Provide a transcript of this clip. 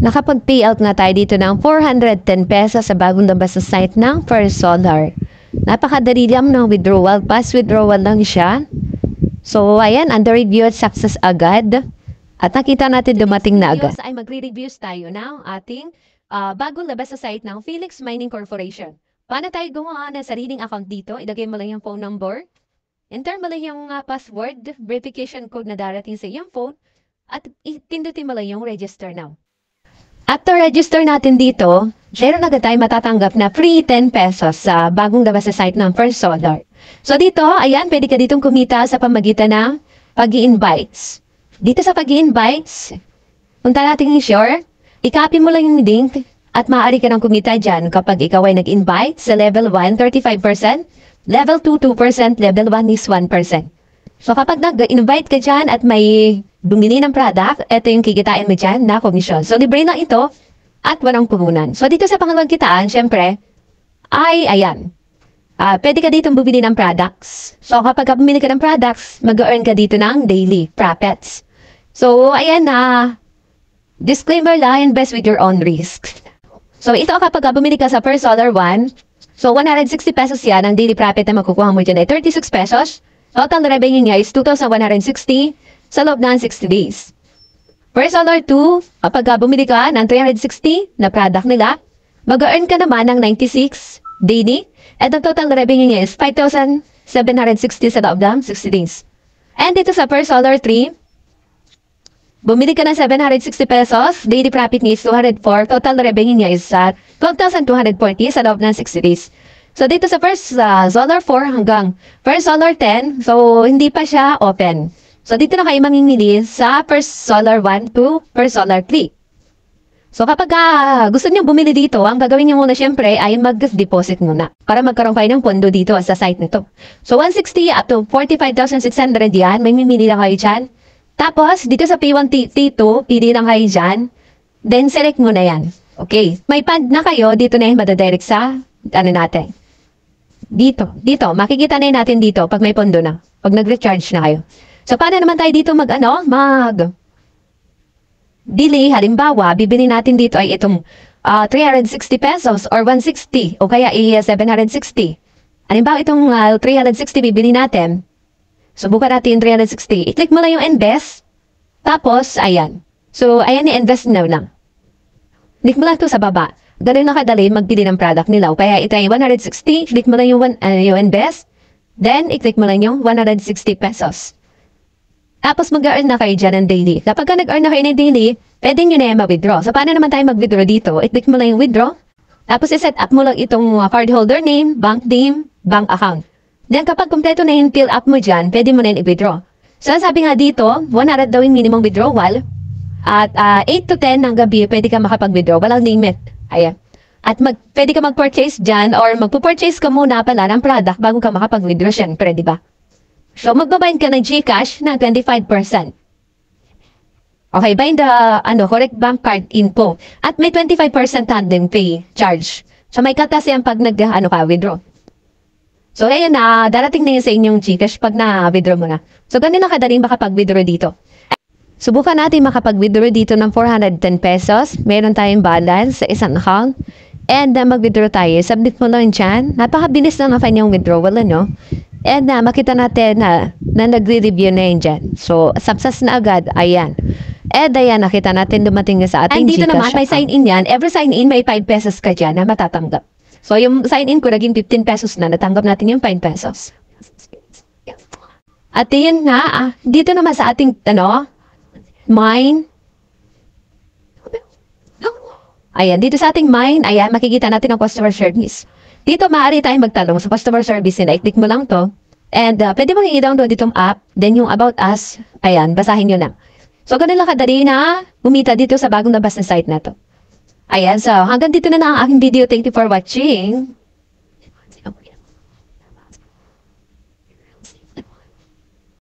Nakapag-payout na tayo dito ng 410 pesos sa bagong labas na site ng First Solar. Napakadali lang ng withdrawal. Fast withdrawal lang siya. So, ayan, under review at success agad. At nakita natin dumating na agad. Ay magre-reviews tayo ng ating bagong labas sa site ng Felix Mining Corporation. Paano tayo gumawa ng sariling account dito? Ilagay mo lang yung phone number. Enter mo lang yung password, verification code na darating sa iyong phone. At pindutin mo lang yung register now. After register natin dito, meron agad tayo matatanggap na free 10 pesos sa bagong labas sa site ng First Solar. So dito, ayan, pwede ka ditong kumita sa pamagitan ng pag-i-invites. Dito sa pag-i-invites, punta natin yung share, i-copy mo lang yung link at maaari ka nang kumita dyan kapag ikaw ay nag-invite sa level 1, 35%, level 2, 2%, level 1 is 1%. So kapag nag-invite ka dyan at may bumili ng product, ito yung kikitain mo dyan na komisyon. So libre lang ito at walang puhunan. So dito sa pangalawang kitaan, syempre, ay ayan. Pwede ka dito bumili ng products. So kapag bumili ka ng products, mag-earn ka dito ng daily profits. So ayan na, disclaimer lang, invest with your own risk. So ito kapag bumili ka sa First Solar 1, so 160 pesos yan, ang daily profit na makukuha mo dyan ay 36 pesos. Total revenue niya is 2,160 sa loob ng 60 days. First Solar 2, kapag bumili ka ng 360 na product nila, mag-earn ka naman ng 96 daily. At ang total revenue niya is 5,760 sa loob ng 60 days. And dito sa First Solar 3, bumili ka ng 760 pesos, daily profit niya is 204, total revenue niya is 12,240 sa loob ng 60 days. So dito sa First Solar 4 hanggang First Solar 10, so hindi pa siya open. So dito na kayo mamimili sa First Solar 1 to First Solar 3. So kapag gusto niyo bumili dito, ang gagawin niyo muna syempre ay mag-deposit muna para magkaroon kayo ng pondo dito sa site nito. So 160 up to 45,600 yan, may mimili lang kayo dyan. Tapos dito sa P1 T2, pili lang kayo dyan. Then select mo na yan. Okay, may fund na kayo, dito na yan madadirect sa natin. Dito, makikita na natin dito pag may pondo na, pag nag-recharge na kayo. So, paano naman tayo dito delay, halimbawa, bibili natin dito ay itong 360 pesos or 160 o kaya 760. Halimbawa, itong 360 bibili natin. Subukan natin yung 360. I-click mo lang yung invest. Tapos, ayan. So, ayan, i-invest now lang. Click mo lang ito sa baba. Ganun na kadali magbili ng product nila. O kaya ito ay 160, click mo lang yung invest. Then, i-click mo lang yung 160 pesos. Tapos mag-earn na kayo dyan ng daily. Kapag nag-earn na kayo ng daily, pwede nyo na yung ma-withdraw. So, paano naman tayo mag-withdraw dito? I-click mo lang yung withdraw. Tapos, i-set up mo lang itong cardholder name, bank account. Then, kapag kompleto na yung fill up mo dyan, pwede mo na yung i-withdraw. So, sabi nga dito, 100 daw yung minimum withdrawal. At 8 to 10 ng gabi, pwede ka makapag-withdraw. Walang limit. Ayan. At pwede ka mag-purchase dyan or magpo-purchase ka muna pala ng product bago ka makapag-withdraw syempre, di ba? So, magbabayad ka ng GCash na 25%. Okay, bind the correct bank card info. At may 25% tandem pay charge. So, may katas yan pag withdraw. So, ayan na, darating na yun sa inyong GCash pag na-withdraw mo na. So, ganun lang kadaling makapag-withdraw dito. Subukan natin makapag-withdraw dito ng 410 pesos. Meron tayong balance sa isang account. And mag-withdraw tayo. Submit mo lang dyan. Napakabilis lang na kanyang withdrawal, ano? And makita natin na nagre-review na yun dyan. So, success na agad. Ayan. And ayan, nakita natin dumating na sa ating GCash. And dito naman, may sign-in yan. Every sign-in, may 5 pesos ka dyan na matatanggap. So, yung sign-in ko, naging 15 pesos na. Natanggap natin yung 5 pesos. At yun na, dito naman sa ating, mine. Ayan, dito sa ating mine, ayan, makikita natin ang customer service. Dito, maaari tayong magtanong sa customer service nila. I-click mo lang to. And pwede mong i-download itong app. Then yung About Us, ayan, basahin nyo lang. So, ganun lang kadali na bumita dito sa bagong labas na site na to. Ayan, so hanggang dito na ang aking video. Thank you for watching.